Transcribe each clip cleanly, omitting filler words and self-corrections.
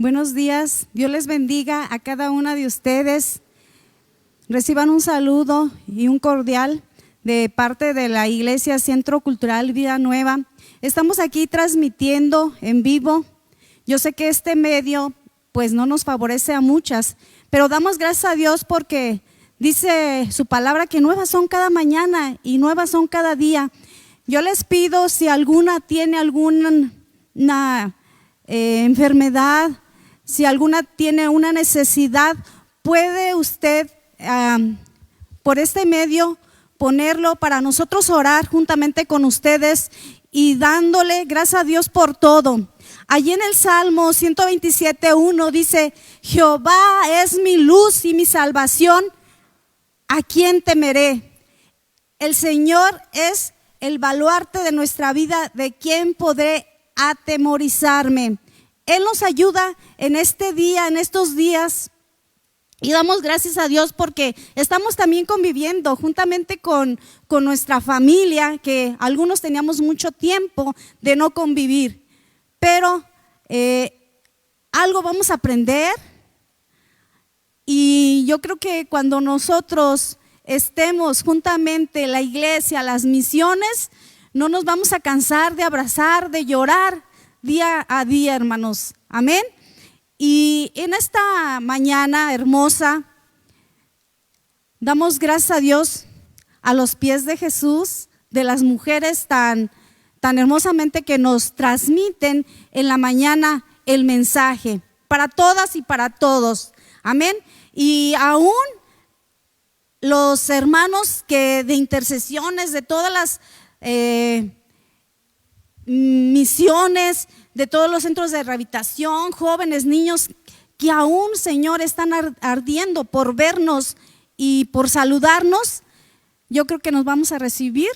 Buenos días, Dios les bendiga a cada una de ustedes. Reciban un saludo y un cordial de parte de la Iglesia Centro Cultural Vida Nueva. Estamos aquí transmitiendo en vivo. Yo sé que este medio pues no nos favorece a muchas, pero damos gracias a Dios porque dice su palabra que nuevas son cada mañana y nuevas son cada día. Yo les pido, si alguna tiene alguna enfermedad, si alguna tiene una necesidad, puede usted por este medio ponerlo para nosotros orar juntamente con ustedes y dándole gracias a Dios por todo. Allí en el Salmo 127:1 dice: Jehová es mi luz y mi salvación, ¿a quién temeré? El Señor es el baluarte de nuestra vida, ¿de quién podré atemorizarme? Él nos ayuda en este día, en estos días, y damos gracias a Dios porque estamos también conviviendo juntamente con nuestra familia, que algunos teníamos mucho tiempo de no convivir, pero algo vamos a aprender. Y yo creo que cuando nosotros estemos juntamente la iglesia, las misiones, no nos vamos a cansar de abrazar, de llorar día a día, hermanos. Amén. Y en esta mañana hermosa, damos gracias a Dios a los pies de Jesús, de las mujeres tan hermosamente que nos transmiten en la mañana el mensaje, para todas y para todos. Amén. Y aún los hermanos que de intercesiones de todas las misiones, de todos los centros de rehabilitación, jóvenes, niños, que aún, Señor, están ardiendo por vernos y por saludarnos, yo creo que nos vamos a recibir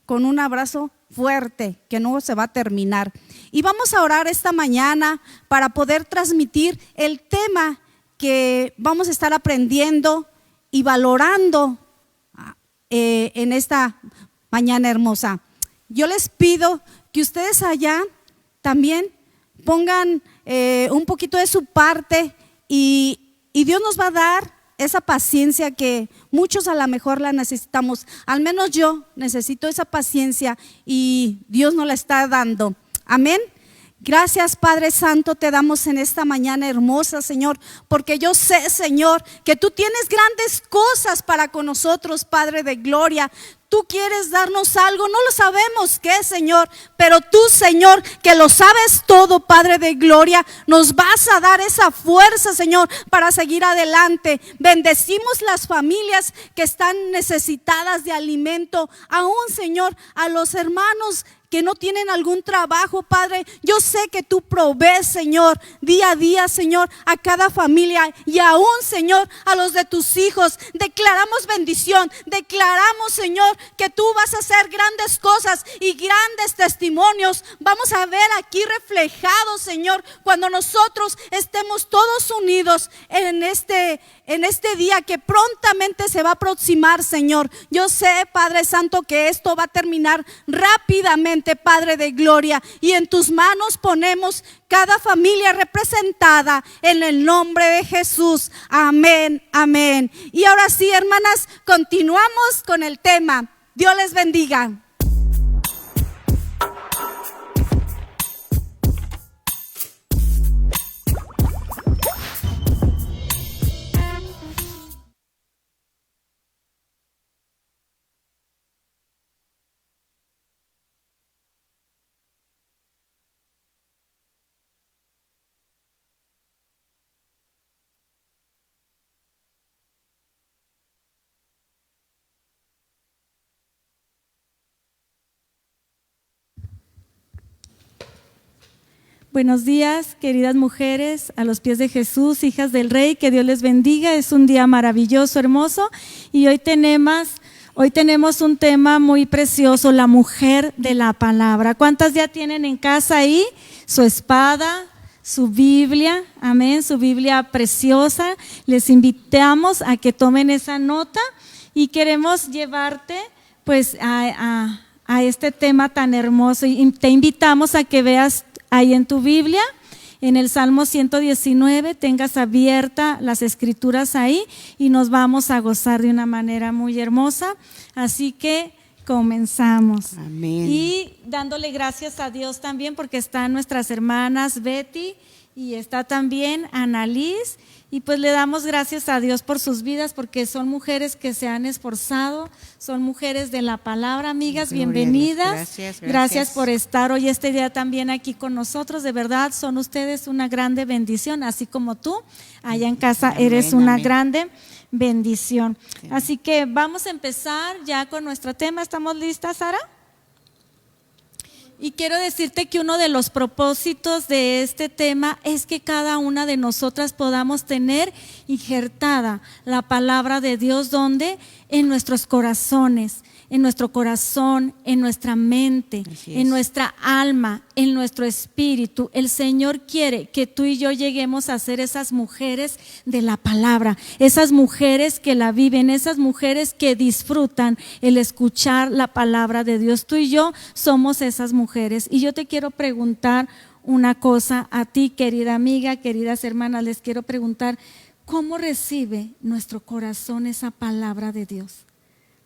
con un abrazo fuerte que no se va a terminar. Y vamos a orar esta mañana para poder transmitir el tema que vamos a estar aprendiendo y valorando en esta mañana hermosa. Yo les pido que ustedes allá también pongan un poquito de su parte y Dios nos va a dar esa paciencia que muchos a lo mejor la necesitamos. Al menos yo necesito esa paciencia y Dios nos la está dando. Amén. Gracias, Padre Santo, te damos en esta mañana hermosa, Señor, porque yo sé, Señor, que tú tienes grandes cosas para con nosotros, Padre de gloria. Tú quieres darnos algo, no lo sabemos qué, Señor, pero tú, Señor, que lo sabes todo, Padre de gloria, nos vas a dar esa fuerza, Señor, para seguir adelante. Bendecimos las familias que están necesitadas de alimento, aún, Señor, a los hermanos que no tienen algún trabajo, Padre. Yo sé que tú provees, Señor, día a día, Señor, a cada familia y aún, Señor, a los de tus hijos. Declaramos bendición, declaramos, Señor, que tú vas a hacer grandes cosas y grandes testimonios. Vamos a ver aquí reflejados, Señor, cuando nosotros estemos todos unidos en este día que prontamente se va a aproximar, Señor. Yo sé, Padre Santo, que esto va a terminar rápidamente, Padre de gloria, y en tus manos ponemos cada familia representada en el nombre de Jesús. Amén, amén. Y ahora sí, hermanas, continuamos con el tema. Dios les bendiga. Buenos días, queridas mujeres, a los pies de Jesús, hijas del Rey, que Dios les bendiga. Es un día maravilloso, hermoso, y hoy tenemos un tema muy precioso, la mujer de la palabra. ¿Cuántas ya tienen en casa ahí su espada, su Biblia? Amén, su Biblia preciosa. Les invitamos a que tomen esa nota y queremos llevarte pues a este tema tan hermoso, y te invitamos a que veas ahí en tu Biblia en el Salmo 119, tengas abierta las escrituras ahí y nos vamos a gozar de una manera muy hermosa. Así que comenzamos. Amén. Y dándole gracias a Dios también porque están nuestras hermanas Betty y está también Annalise. Y pues le damos gracias a Dios por sus vidas porque son mujeres que se han esforzado, son mujeres de la palabra, amigas, Gloria a Dios. bienvenidas. Gracias. Gracias por estar hoy este día también aquí con nosotros. De verdad, son ustedes una grande bendición, así como tú allá en casa Amén, eres una amén. grande bendición. Sí. Así que vamos a empezar ya con nuestro tema. ¿Estamos listas, Sara? Y quiero decirte que uno de los propósitos de este tema es que cada una de nosotras podamos tener injertada la palabra de Dios, ¿dónde? En nuestros corazones, en nuestro corazón, en nuestra mente, Así es. en nuestra alma, en nuestro espíritu. El Señor quiere que tú y yo lleguemos a ser esas mujeres de la palabra, esas mujeres que la viven, esas mujeres que disfrutan el escuchar la palabra de Dios. Tú y yo somos esas mujeres. Y yo te quiero preguntar una cosa a ti, querida amiga, queridas hermanas, les quiero preguntar, ¿cómo recibe nuestro corazón esa palabra de Dios?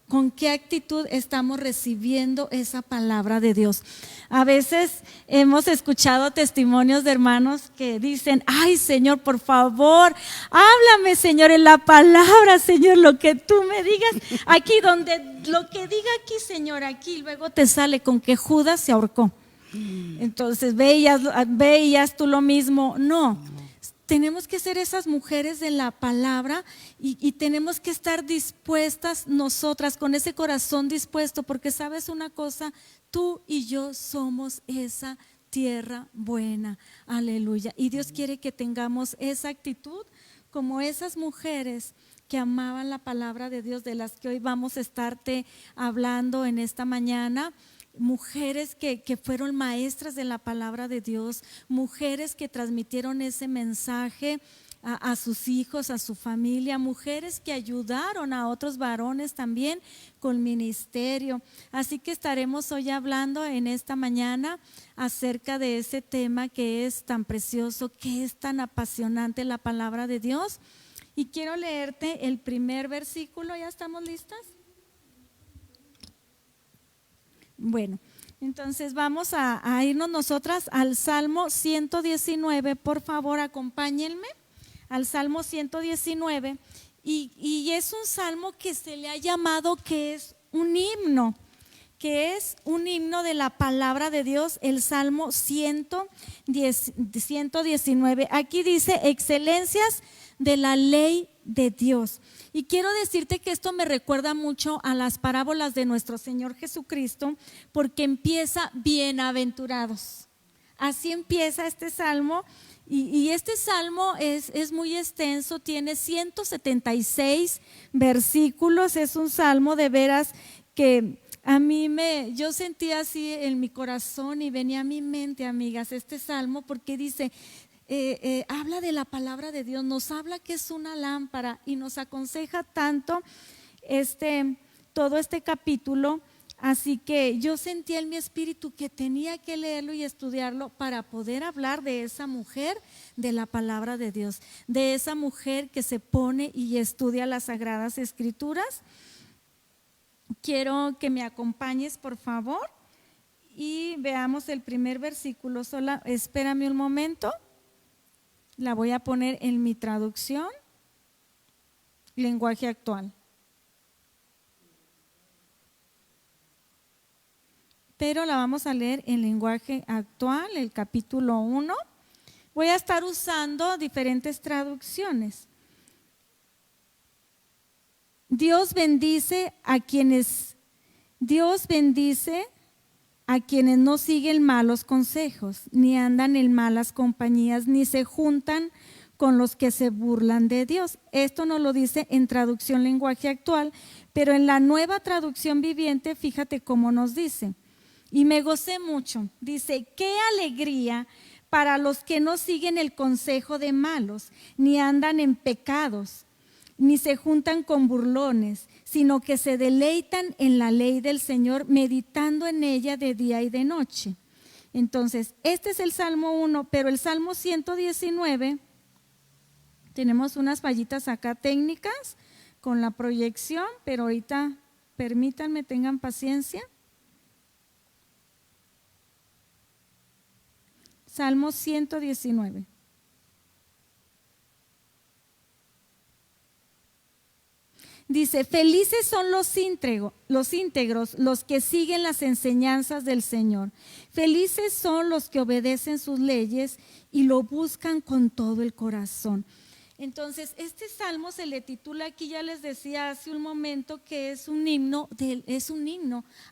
¿Con qué actitud estamos recibiendo esa palabra de Dios? A veces hemos escuchado testimonios de hermanos que dicen, ay Señor, por favor, háblame Señor en la palabra, Señor, lo que tú me digas, aquí donde lo que diga aquí Señor, aquí, luego te sale con que Judas se ahorcó. Entonces veías tú lo mismo, no. Tenemos que ser esas mujeres de la palabra y tenemos que estar dispuestas nosotras, con ese corazón dispuesto, porque sabes una cosa, tú y yo somos esa tierra buena, aleluya. Y Dios quiere que tengamos esa actitud como esas mujeres que amaban la palabra de Dios, de las que hoy vamos a estarte hablando en esta mañana. Mujeres que fueron maestras de la palabra de Dios, mujeres que transmitieron ese mensaje a sus hijos, a su familia, mujeres que ayudaron a otros varones también con ministerio. Así que estaremos hoy hablando en esta mañana acerca de ese tema que es tan precioso, que es tan apasionante, la palabra de Dios. Y quiero leerte el primer versículo. ¿Ya estamos listas? Bueno, entonces vamos a irnos nosotras al Salmo 119, por favor acompáñenme al Salmo 119 y es un salmo que se le ha llamado que es un himno de la palabra de Dios, el Salmo 119. Aquí dice, excelencias de la ley de Dios. Y quiero decirte que esto me recuerda mucho a las parábolas de nuestro Señor Jesucristo, porque empieza bienaventurados. Así empieza este salmo. Y este salmo es muy extenso, tiene 176 versículos. Es un salmo de veras que yo sentía así en mi corazón y venía a mi mente, amigas, este salmo, porque dice, habla de la palabra de Dios, nos habla que es una lámpara y nos aconseja tanto todo este capítulo. Así que yo sentía en mi espíritu que tenía que leerlo y estudiarlo para poder hablar de esa mujer de la palabra de Dios, de esa mujer que se pone y estudia las Sagradas Escrituras. Quiero que me acompañes, por favor, y veamos el primer versículo. Espérame un momento. La voy a poner en mi traducción, lenguaje actual. Pero la vamos a leer en lenguaje actual, el capítulo 1. Voy a estar usando diferentes traducciones. Dios bendice a quienes no siguen malos consejos, ni andan en malas compañías, ni se juntan con los que se burlan de Dios. Esto no lo dice en traducción lenguaje actual, pero en la Nueva Traducción Viviente, fíjate cómo nos dice. Y me gocé mucho. Dice, qué alegría para los que no siguen el consejo de malos, ni andan en pecados, ni se juntan con burlones, sino que se deleitan en la ley del Señor, meditando en ella de día y de noche. Entonces, este es el Salmo 1, pero el Salmo 119, tenemos unas fallitas acá técnicas con la proyección, pero ahorita permítanme, tengan paciencia. Salmo 119. Dice, felices son los íntegros, los que siguen las enseñanzas del Señor. Felices son los que obedecen sus leyes y lo buscan con todo el corazón. Entonces, este salmo se le titula aquí, ya les decía hace un momento, que es un himno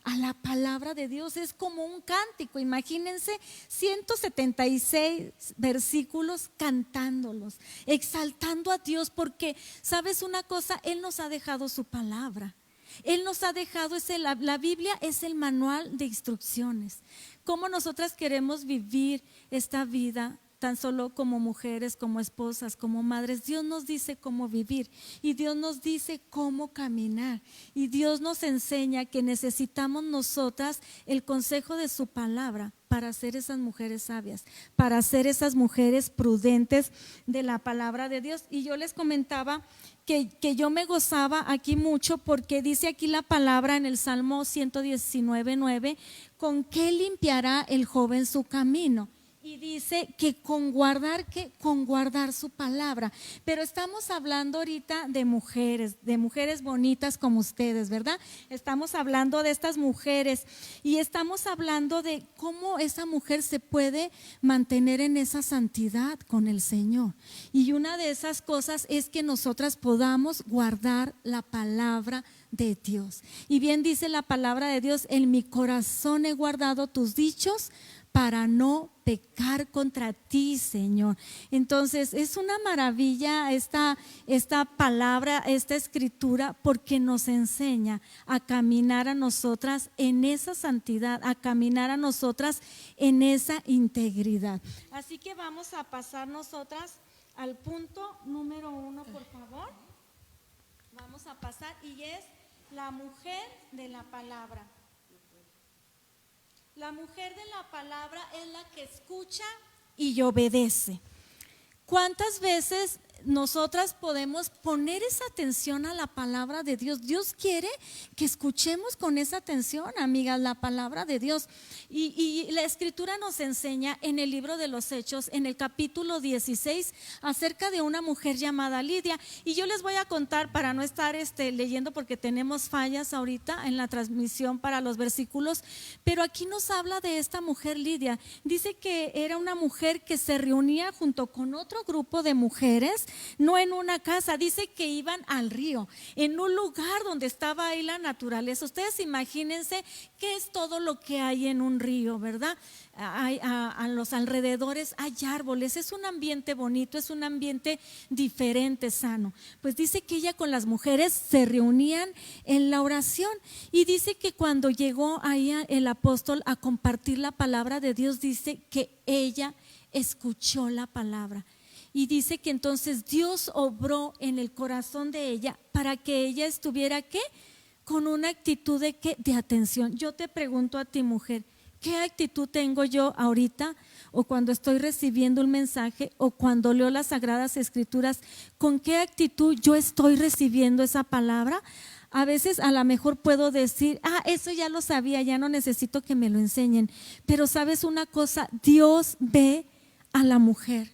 a la palabra de Dios, es como un cántico. Imagínense 176 versículos cantándolos, exaltando a Dios, porque ¿sabes una cosa? Él nos ha dejado su palabra. Él nos ha dejado, la Biblia es el manual de instrucciones. ¿Cómo nosotras queremos vivir esta vida? Tan solo como mujeres, como esposas, como madres, Dios nos dice cómo vivir y Dios nos dice cómo caminar, y Dios nos enseña que necesitamos nosotras el consejo de su palabra para ser esas mujeres sabias, para ser esas mujeres prudentes de la palabra de Dios. Y yo les comentaba que yo me gozaba aquí mucho, porque dice aquí la palabra en el Salmo 119:9, ¿con qué limpiará el joven su camino? Y dice que con guardar su palabra. Pero estamos hablando ahorita de mujeres bonitas como ustedes, ¿verdad? Estamos hablando de estas mujeres y estamos hablando de cómo esa mujer se puede mantener en esa santidad con el Señor. Y una de esas cosas es que nosotras podamos guardar la palabra de Dios. Y bien dice la palabra de Dios, en mi corazón he guardado tus dichos para no pecar contra ti, Señor. Entonces es una maravilla esta palabra, esta escritura, porque nos enseña a caminar a nosotras en esa santidad, a caminar a nosotras en esa integridad. Así que vamos a pasar nosotras al punto número 1, por favor. Vamos a pasar, y es la mujer de la palabra. La mujer de la palabra es la que escucha y obedece. ¿Cuántas veces nosotras podemos poner esa atención a la palabra de Dios? Dios quiere que escuchemos con esa atención, amigas, la palabra de Dios. Y la escritura nos enseña en el libro de los Hechos, en el capítulo 16, acerca de una mujer llamada Lidia. Y yo les voy a contar, para no estar leyendo, porque tenemos fallas ahorita en la transmisión para los versículos, pero aquí nos habla de esta mujer Lidia. Dice que era una mujer que se reunía junto con otro grupo de mujeres, no en una casa, dice que iban al río, en un lugar donde estaba ahí la naturaleza. Ustedes imagínense qué es todo lo que hay en un río, ¿verdad? A los alrededores hay árboles, es un ambiente bonito, es un ambiente diferente, sano. Pues dice que ella con las mujeres se reunían en la oración, y dice que cuando llegó ahí el apóstol a compartir la palabra de Dios, dice que ella escuchó la palabra. Y dice que entonces Dios obró en el corazón de ella para que ella estuviera, ¿qué? Con una actitud de ¿qué? De atención. Yo te pregunto a ti, mujer, ¿qué actitud tengo yo ahorita, o cuando estoy recibiendo un mensaje, o cuando leo las Sagradas Escrituras? ¿Con qué actitud yo estoy recibiendo esa palabra? A veces a lo mejor puedo decir, eso ya lo sabía, ya no necesito que me lo enseñen. Pero ¿sabes una cosa? Dios ve a la mujer.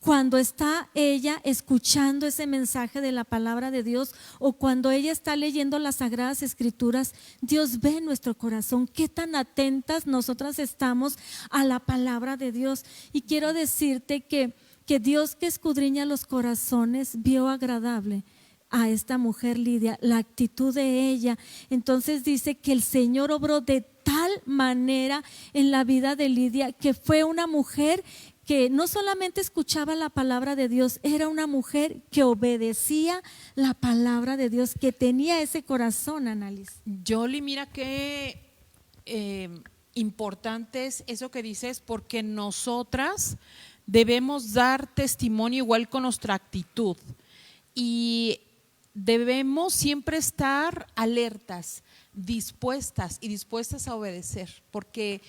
Cuando está ella escuchando ese mensaje de la palabra de Dios, o cuando ella está leyendo las Sagradas Escrituras, Dios ve nuestro corazón, qué tan atentas nosotras estamos a la palabra de Dios. Y quiero decirte que Dios, que escudriña los corazones, vio agradable a esta mujer Lidia, la actitud de ella. Entonces dice que el Señor obró de tal manera en la vida de Lidia, que fue una mujer que no solamente escuchaba la palabra de Dios, era una mujer que obedecía la palabra de Dios, que tenía ese corazón, Annalise. Yoli, mira qué importante es eso que dices, porque nosotras debemos dar testimonio igual con nuestra actitud, y debemos siempre estar alertas, dispuestas a obedecer, porque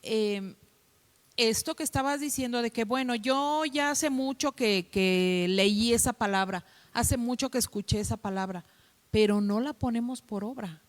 esto que estabas diciendo de que, bueno, yo ya hace mucho que leí esa palabra, hace mucho que escuché esa palabra, pero no la ponemos por obra.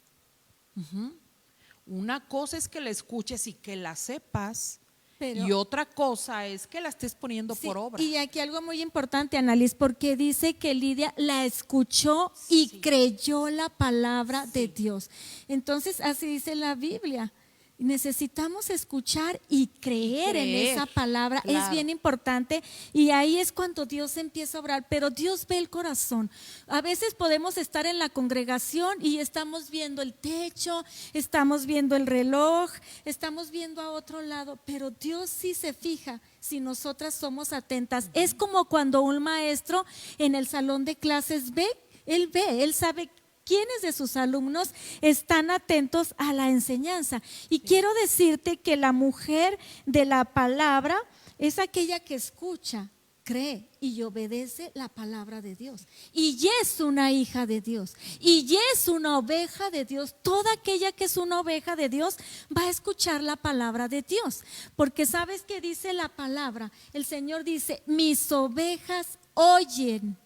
Una cosa es que la escuches y que la sepas, y otra cosa es que la estés poniendo sí, por obra. Y aquí algo muy importante, Annalise, porque dice que Lidia la escuchó y Sí. creyó la palabra Sí. de Dios. Entonces, así dice la Biblia. Necesitamos escuchar y creer en esa palabra, claro. es bien importante, y ahí es cuando Dios empieza a obrar, pero Dios ve el corazón. A veces podemos estar en la congregación y estamos viendo el techo, estamos viendo el reloj, estamos viendo a otro lado, pero Dios sí se fija si nosotras somos atentas. Es como cuando un maestro en el salón de clases ve, él sabe quiénes de sus alumnos están atentos a la enseñanza. Y quiero decirte que la mujer de la palabra es aquella que escucha, cree y obedece la palabra de Dios. Y ya es una hija de Dios. Y ya es una oveja de Dios. Toda aquella que es una oveja de Dios va a escuchar la palabra de Dios. Porque ¿sabes qué dice la palabra? El Señor dice, mis ovejas oyen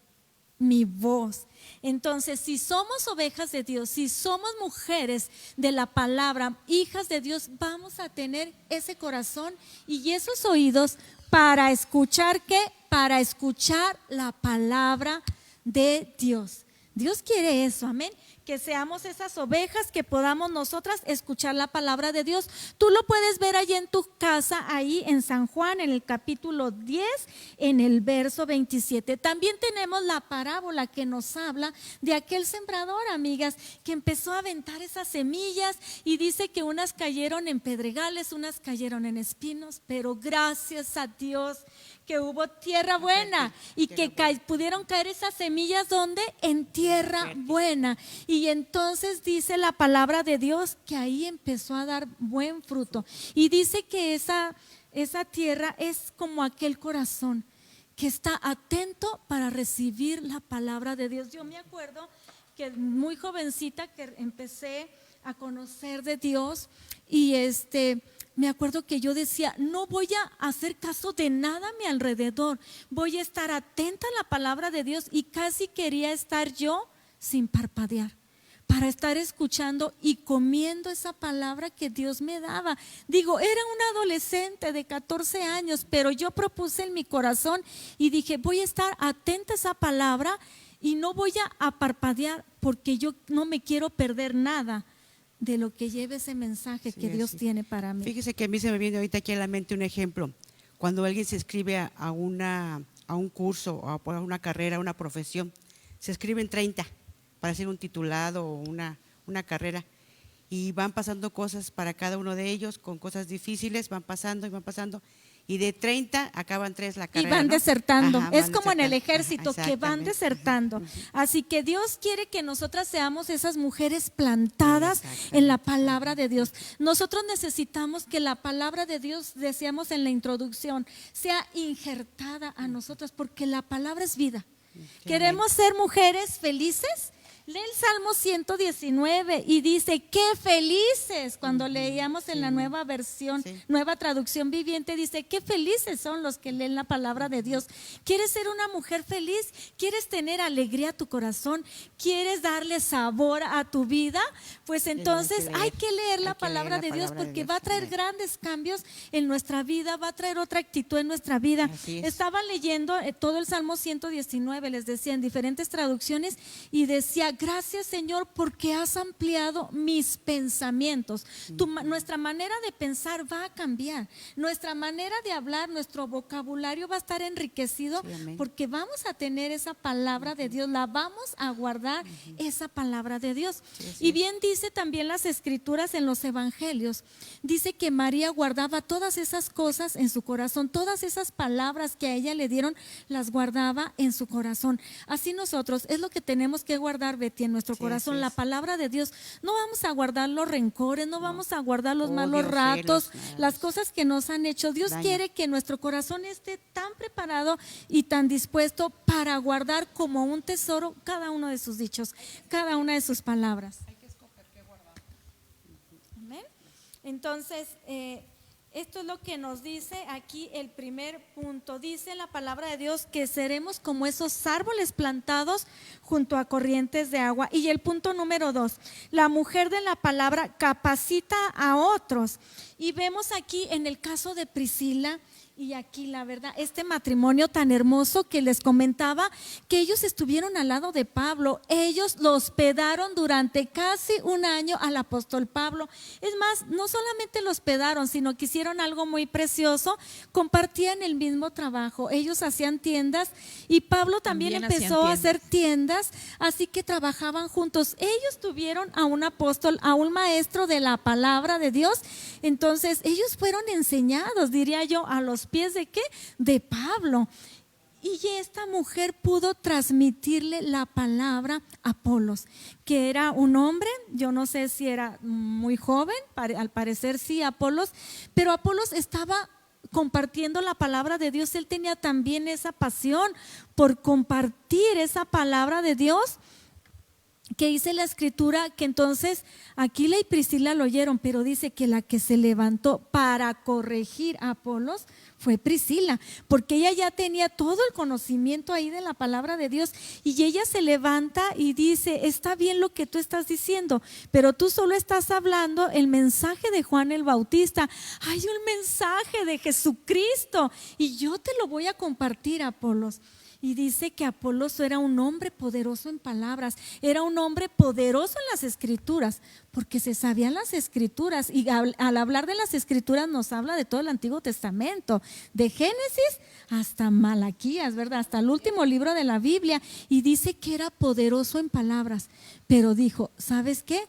mi voz. Entonces, si somos ovejas de Dios, si somos mujeres de la palabra, hijas de Dios, vamos a tener ese corazón y esos oídos para escuchar ¿qué? Para escuchar la palabra de Dios. Dios quiere eso, amén. Que seamos esas ovejas, que podamos nosotras escuchar la palabra de Dios. Tú lo puedes ver allí en tu casa, ahí en San Juan, en el capítulo 10, en el verso 27. También tenemos la parábola que nos habla de aquel sembrador, amigas, que empezó a aventar esas semillas y dice que unas cayeron en pedregales, unas cayeron en espinos, pero gracias a Dios que hubo tierra buena y que pudieron caer esas semillas ¿dónde? En tierra buena. Y entonces dice la palabra de Dios que ahí empezó a dar buen fruto. Y dice que esa tierra es como aquel corazón que está atento para recibir la palabra de Dios. Yo me acuerdo que muy jovencita que empecé a conocer de Dios y me acuerdo que yo decía, no voy a hacer caso de nada a mi alrededor, voy a estar atenta a la palabra de Dios y casi quería estar yo sin parpadear para estar escuchando y comiendo esa palabra que Dios me daba. Digo, era una adolescente de 14 años, pero yo propuse en mi corazón y dije, voy a estar atenta a esa palabra y no voy a parpadear porque yo no me quiero perder nada de lo que lleve ese mensaje que Dios tiene para mí. Fíjese que a mí se me viene ahorita aquí a la mente un ejemplo. Cuando alguien se inscribe a un curso o a una carrera, a una profesión, se escriben 30 para hacer un titulado o una carrera y van pasando cosas para cada uno de ellos, con cosas difíciles, van pasando y de 30 acaban 3 la carrera. Y van desertando. Ajá, es van como en el desertando. ejército, que van desertando. Así que Dios quiere que nosotras seamos esas mujeres plantadas en la palabra de Dios. Nosotros necesitamos que la palabra de Dios, decíamos en la introducción, sea injertada a nosotros, porque la palabra es vida. ¿Queremos ser mujeres felices? Lee el Salmo 119 y dice, qué felices, cuando leíamos en la nueva versión, nueva traducción viviente, dice, qué felices son los que leen la palabra de Dios. ¿Quieres ser una mujer feliz? ¿Quieres tener alegría a tu corazón? ¿Quieres darle sabor a tu vida? Pues entonces hay que leer la palabra de Dios, porque va a traer grandes cambios en nuestra vida, va a traer otra actitud en nuestra vida. Estaba leyendo todo el Salmo 119, les decía, en diferentes traducciones, y decía, gracias Señor porque has ampliado mis pensamientos. Nuestra manera de pensar va a cambiar, nuestra manera de hablar, nuestro vocabulario va a estar enriquecido, porque vamos a tener esa palabra de Dios, la vamos a guardar, esa palabra de Dios. Y bien dice también las escrituras en los evangelios, dice que María guardaba todas esas cosas en su corazón, todas esas palabras que a ella le dieron, las guardaba en su corazón. Así nosotros es lo que tenemos que guardar, Betty, en nuestro corazón, la palabra de Dios. No vamos a guardar los rencores, no vamos a guardar los malos ratos, las cosas que nos han hecho. Dios quiere que nuestro corazón esté tan preparado y tan dispuesto para guardar como un tesoro cada uno de sus dichos, cada una de sus palabras. Hay que escoger qué guardar. Amén. Entonces, Esto es lo que nos dice aquí el primer punto. Dice la palabra de Dios que seremos como esos árboles plantados junto a corrientes de agua. Y el punto número 2, la mujer de la palabra capacita a otros. Y vemos aquí en el caso de Priscila y Aquila, ¿verdad? Este matrimonio tan hermoso que les comentaba, que ellos estuvieron al lado de Pablo. Ellos lo hospedaron durante casi un año al apóstol Pablo. Es más, no solamente lo hospedaron, sino que hicieron algo muy precioso, compartían el mismo trabajo. Ellos hacían tiendas y Pablo también empezó a hacer tiendas, así que trabajaban juntos. Ellos tuvieron a un apóstol, a un maestro de la palabra de Dios. Entonces ellos fueron enseñados, diría yo, a los pies de ¿qué? De Pablo. Y esta mujer pudo transmitirle la palabra a Apolos, que era un hombre, yo no sé si era muy joven, al parecer sí, Apolos, pero Apolos estaba compartiendo la palabra de Dios. Él tenía también esa pasión por compartir esa palabra de Dios, que dice la escritura que entonces Aquila y Priscila lo oyeron, pero dice que la que se levantó para corregir a Apolos fue Priscila, porque ella ya tenía todo el conocimiento ahí de la palabra de Dios, y ella se levanta y dice: está bien lo que tú estás diciendo, pero tú solo estás hablando el mensaje de Juan el Bautista. Hay un mensaje de Jesucristo y yo te lo voy a compartir, Apolos. Y dice que Apolos era un hombre poderoso en palabras, era un hombre poderoso en las escrituras, porque se sabían las escrituras, y al hablar de las escrituras nos habla de todo el Antiguo Testamento, de Génesis hasta Malaquías, ¿verdad? Hasta el último libro de la Biblia, y dice que era poderoso en palabras, pero dijo: ¿sabes qué?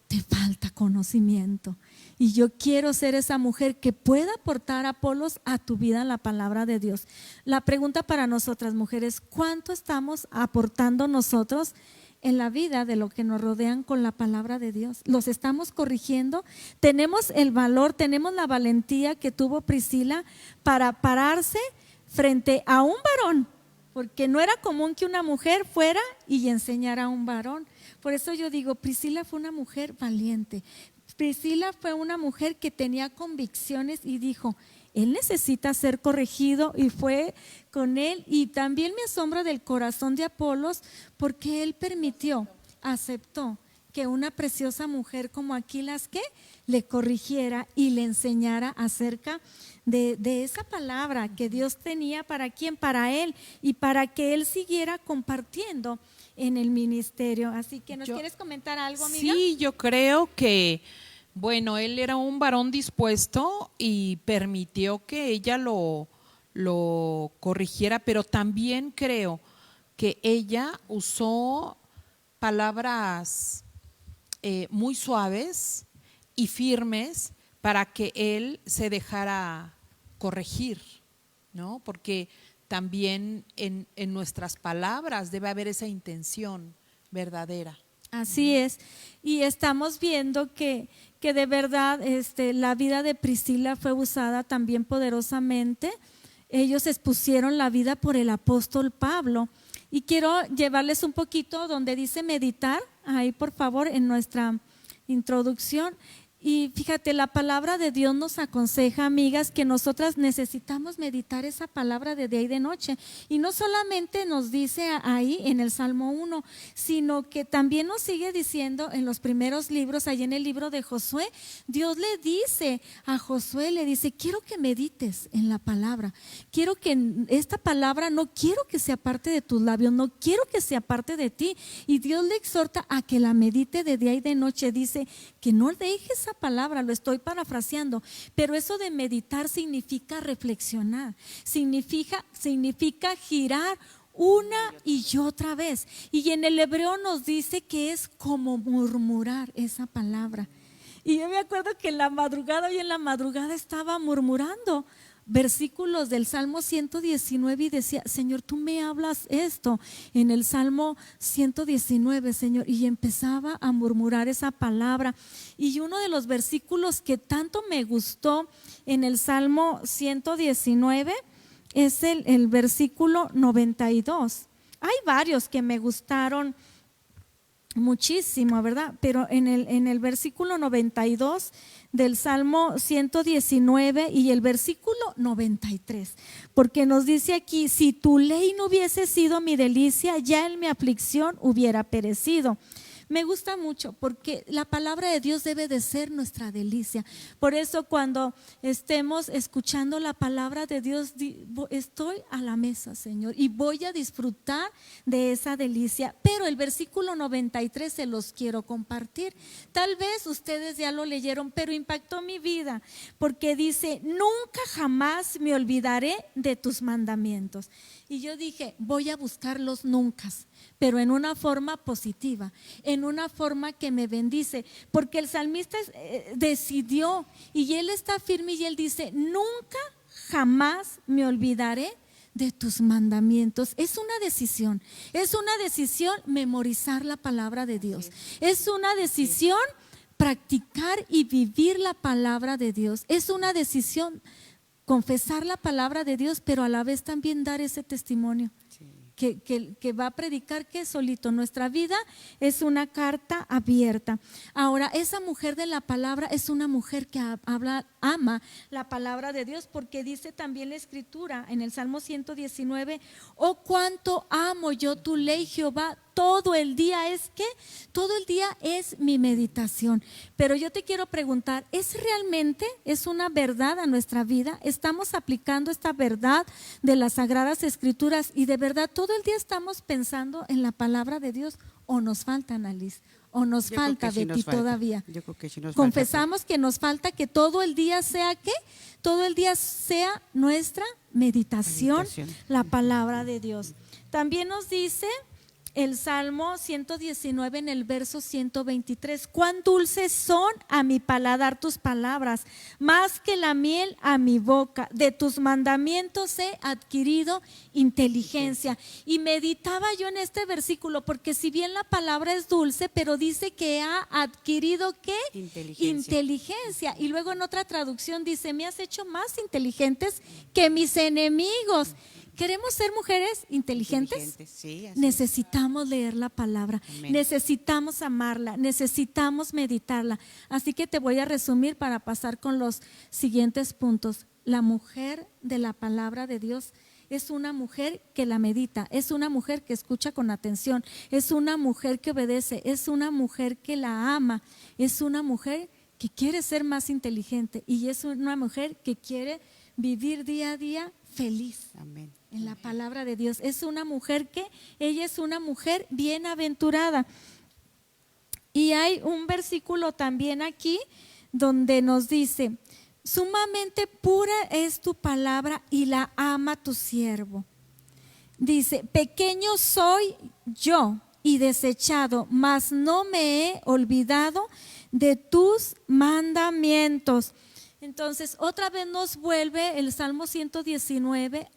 Te falta conocimiento. Y yo quiero ser esa mujer que pueda aportar, Apolos, a tu vida la palabra de Dios. La pregunta para nosotras mujeres: ¿cuánto estamos aportando nosotros en la vida de lo que nos rodean con la palabra de Dios? ¿Los estamos corrigiendo? ¿Tenemos el valor, tenemos la valentía que tuvo Priscila para pararse frente a un varón? Porque no era común que una mujer fuera y enseñara a un varón. Por eso yo digo, Priscila fue una mujer valiente. Priscila fue una mujer que tenía convicciones y dijo: él necesita ser corregido, y fue con él. Y también me asombra del corazón de Apolos, porque él permitió, aceptó que una preciosa mujer como Aquilas que le corrigiera y le enseñara acerca de esa palabra que Dios tenía para quién, para él, y para que él siguiera compartiendo en el ministerio. Así que, ¿quieres comentar algo, amiga? Sí, yo creo que, bueno, él era un varón dispuesto y permitió que ella lo corrigiera, pero también creo que ella usó palabras muy suaves y firmes para que él se dejara corregir, ¿no? Porque también en nuestras palabras debe haber esa intención verdadera. Así es, y estamos viendo que de verdad la vida de Priscila fue usada también poderosamente. Ellos expusieron la vida por el apóstol Pablo, y quiero llevarles un poquito donde dice meditar, ahí por favor en nuestra introducción. Y fíjate, la palabra de Dios nos aconseja, amigas, que nosotras necesitamos meditar esa palabra de día y de noche. Y no solamente nos dice ahí en el Salmo 1, sino que también nos sigue diciendo en los primeros libros, ahí en el libro de Josué. Dios le dice a Josué, le dice: quiero que medites en la palabra, quiero que esta palabra, no quiero que sea parte de tus labios, no quiero que sea parte de ti. Y Dios le exhorta a que la medite de día y de noche. Dice que no dejes palabra, lo estoy parafraseando, pero eso de meditar significa reflexionar, significa girar una y otra vez. Y en el hebreo nos dice que es como murmurar esa palabra. Y yo me acuerdo que en la madrugada estaba murmurando versículos del Salmo 119 y decía: Señor, tú me hablas esto en el Salmo 119, Señor, y empezaba a murmurar esa palabra. Y uno de los versículos que tanto me gustó en el Salmo 119 es el versículo 92. Hay varios que me gustaron muchísimo, ¿verdad? Pero en el versículo 92 del Salmo 119 y el versículo 93, porque nos dice aquí: si tu ley no hubiese sido mi delicia, ya en mi aflicción hubiera perecido. Me gusta mucho porque la palabra de Dios debe de ser nuestra delicia. Por eso cuando estemos escuchando la palabra de Dios, estoy a la mesa, Señor, y voy a disfrutar de esa delicia. Pero el versículo 93 se los quiero compartir. Tal vez ustedes ya lo leyeron, pero impactó mi vida porque dice: nunca jamás me olvidaré de tus mandamientos. Y yo dije, voy a buscar los nunca, pero en una forma positiva, en una forma que me bendice, porque el salmista decidió y él está firme y él dice: nunca jamás me olvidaré de tus mandamientos. Es una decisión memorizar la palabra de Dios, es una decisión practicar y vivir la palabra de Dios, es una decisión confesar la palabra de Dios, pero a la vez también dar ese testimonio. Que va a predicar que solito. Nuestra vida es una carta abierta. Ahora, esa mujer de la palabra es una mujer que ama la palabra de Dios, porque dice también la escritura en el Salmo 119: oh, cuánto amo yo tu ley, Jehová, todo el día todo el día es mi meditación. Pero yo te quiero preguntar, ¿es realmente, es una verdad a nuestra vida? ¿Estamos aplicando esta verdad de las Sagradas Escrituras y de verdad todo el día estamos pensando en la palabra de Dios? ¿O nos falta, Annalise? ¿O nos falta, Betty, todavía? Yo creo que sí nos Confesamos que nos falta que todo el día sea ¿qué? Todo el día sea nuestra meditación, la palabra de Dios. También nos dice el Salmo 119 en el verso 123: cuán dulces son a mi paladar tus palabras, más que la miel a mi boca, de tus mandamientos he adquirido inteligencia. Y meditaba yo en este versículo, porque si bien la palabra es dulce, pero dice que ha adquirido ¿qué? Inteligencia. Y luego en otra traducción dice: me has hecho más inteligentes que mis enemigos. ¿Queremos ser mujeres inteligentes? Sí, necesitamos leer la palabra, necesitamos amarla, necesitamos meditarla. Así que te voy a resumir para pasar con los siguientes puntos. La mujer de la palabra de Dios es una mujer que la medita, es una mujer que escucha con atención, es una mujer que obedece, es una mujer que la ama, es una mujer que quiere ser más inteligente y es una mujer que quiere vivir día a día feliz. Amén. En la palabra de Dios. Es una mujer ella es una mujer bienaventurada. Y hay un versículo también aquí donde nos dice: sumamente pura es tu palabra y la ama tu siervo. Dice: pequeño soy yo y desechado, mas no me he olvidado de tus mandamientos. Entonces, otra vez nos vuelve el Salmo 119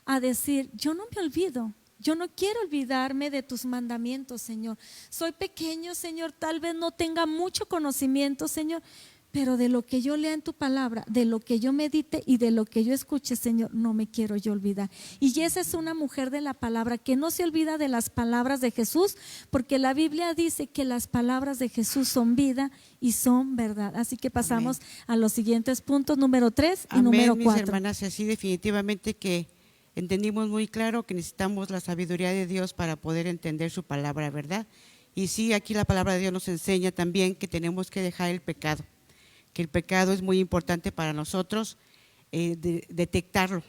a decir: yo no me olvido, yo no quiero olvidarme de tus mandamientos, Señor. Soy pequeño, Señor, tal vez no tenga mucho conocimiento, Señor, pero de lo que yo lea en tu palabra, de lo que yo medite y de lo que yo escuche, Señor, no me quiero yo olvidar. Y esa es una mujer de la palabra que no se olvida de las palabras de Jesús, porque la Biblia dice que las palabras de Jesús son vida y son verdad. Así que pasamos a los siguientes puntos, número 3 y número 4. Mis hermanas, así definitivamente que entendimos muy claro que necesitamos la sabiduría de Dios para poder entender su palabra, ¿verdad? Y sí, aquí la palabra de Dios nos enseña también que tenemos que dejar el pecado, que el pecado es muy importante para nosotros, detectarlo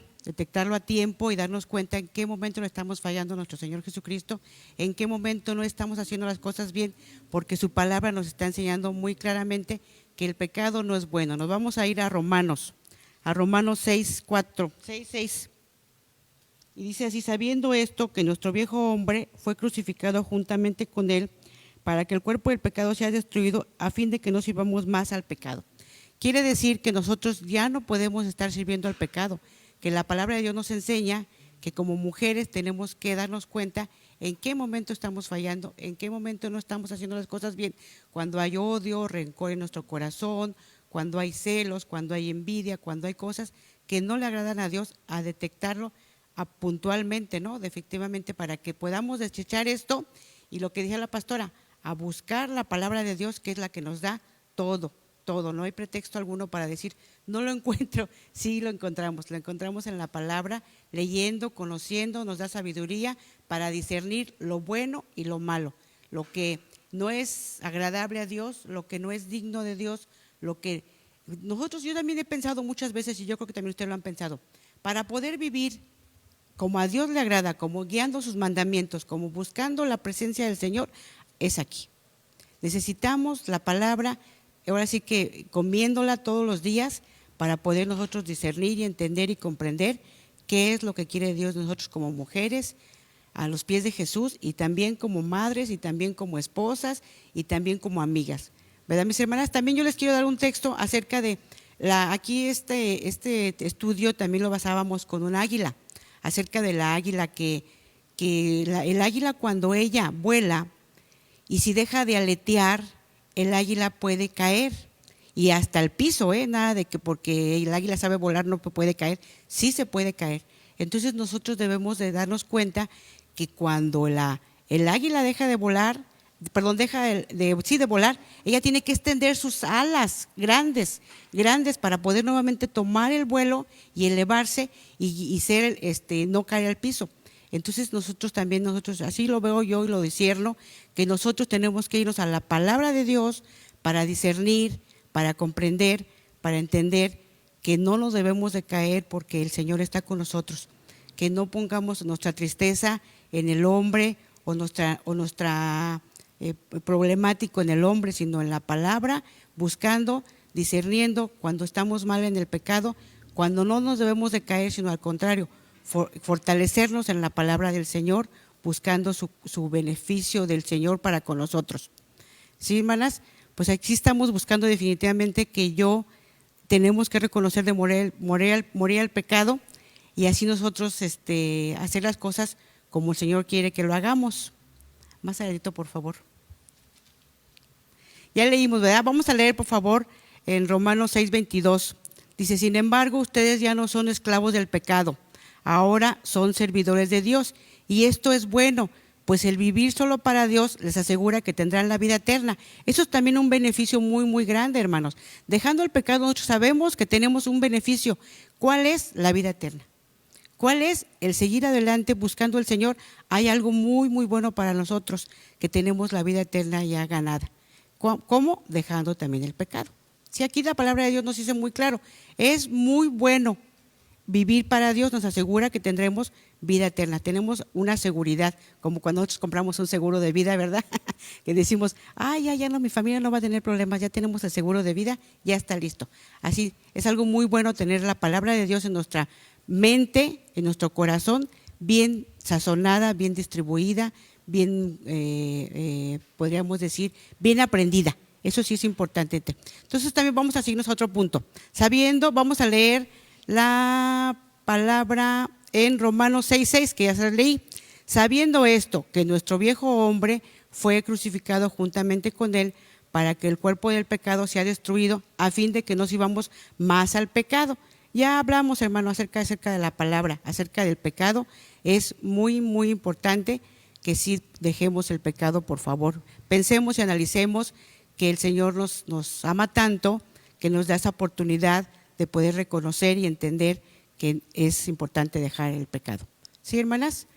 a tiempo y darnos cuenta en qué momento le estamos fallando a nuestro Señor Jesucristo, en qué momento no estamos haciendo las cosas bien, porque su palabra nos está enseñando muy claramente que el pecado no es bueno. Nos vamos a ir a Romanos 6:6. Y dice así: sabiendo esto, que nuestro viejo hombre fue crucificado juntamente con él, para que el cuerpo del pecado sea destruido, a fin de que no sirvamos más al pecado. Quiere decir que nosotros ya no podemos estar sirviendo al pecado, que la palabra de Dios nos enseña que como mujeres tenemos que darnos cuenta en qué momento estamos fallando, en qué momento no estamos haciendo las cosas bien, cuando hay odio, rencor en nuestro corazón, cuando hay celos, cuando hay envidia, cuando hay cosas que no le agradan a Dios, a detectarlo puntualmente, ¿no? Efectivamente, para que podamos desechar esto y lo que dije a la pastora, a buscar la palabra de Dios, que es la que nos da todo, todo. No hay pretexto alguno para decir, no lo encuentro. Sí, lo encontramos en la palabra, leyendo, conociendo, nos da sabiduría para discernir lo bueno y lo malo, lo que no es agradable a Dios, lo que no es digno de Dios, lo que nosotros, yo también he pensado muchas veces, y yo creo que también ustedes lo han pensado, para poder vivir como a Dios le agrada, como guiando sus mandamientos, como buscando la presencia del Señor, es aquí. Necesitamos la palabra, ahora sí que comiéndola todos los días para poder nosotros discernir y entender y comprender qué es lo que quiere Dios de nosotros como mujeres a los pies de Jesús, y también como madres, y también como esposas, y también como amigas. ¿Verdad, mis hermanas? También yo les quiero dar un texto acerca de, aquí este estudio también lo basábamos con un águila, acerca de la águila, el águila cuando ella vuela, y si deja de aletear, el águila puede caer, y hasta el piso, nada de que porque el águila sabe volar no puede caer, sí se puede caer. Entonces nosotros debemos de darnos cuenta que cuando el águila deja de volar, de volar, ella tiene que extender sus alas grandes para poder nuevamente tomar el vuelo y elevarse y ser, no caer al piso. Entonces nosotros, así lo veo yo y lo discierno, que nosotros tenemos que irnos a la palabra de Dios para discernir, para comprender, para entender que no nos debemos de caer porque el Señor está con nosotros, que no pongamos nuestra tristeza en el hombre o nuestra problemático en el hombre, sino en la palabra, buscando, discerniendo cuando estamos mal en el pecado, cuando no nos debemos de caer, sino al contrario, fortalecernos en la palabra del Señor, buscando su beneficio del Señor para con nosotros. ¿Sí, hermanas? Pues aquí estamos buscando definitivamente que tenemos que reconocer de morir al pecado, y así nosotros hacer las cosas como el Señor quiere que lo hagamos. Más adelante, por favor. Ya leímos, ¿verdad? Vamos a leer, por favor, en Romanos 6:22. Dice, sin embargo, ustedes ya no son esclavos del pecado, ahora son servidores de Dios, y esto es bueno, pues el vivir solo para Dios les asegura que tendrán la vida eterna. Eso es también un beneficio muy, muy grande, hermanos. Dejando el pecado, nosotros sabemos que tenemos un beneficio. ¿Cuál es? La vida eterna. ¿Cuál es? El seguir adelante buscando al Señor. Hay algo muy, muy bueno para nosotros, que tenemos la vida eterna ya ganada. ¿Cómo? Dejando también el pecado. Si aquí la palabra de Dios nos dice muy claro, es muy bueno vivir para Dios, nos asegura que tendremos vida eterna, tenemos una seguridad, como cuando nosotros compramos un seguro de vida, ¿verdad? Que decimos, ya no, mi familia no va a tener problemas, ya tenemos el seguro de vida, ya está listo. Así, es algo muy bueno tener la palabra de Dios en nuestra mente, en nuestro corazón, bien sazonada, bien distribuida, bien, podríamos decir, bien aprendida. Eso sí es importante. Entonces también vamos a seguirnos a otro punto. Vamos a leer la palabra en Romanos 6:6, que ya se leí. Sabiendo esto, que nuestro viejo hombre fue crucificado juntamente con él, para que el cuerpo del pecado sea destruido, a fin de que no sirvamos más al pecado. Ya hablamos, hermano, acerca de la palabra, acerca del pecado. Es muy, muy importante que sí dejemos el pecado, por favor. Pensemos y analicemos que el Señor nos ama tanto, que nos da esa oportunidad de poder reconocer y entender que es importante dejar el pecado. ¿Sí, hermanas?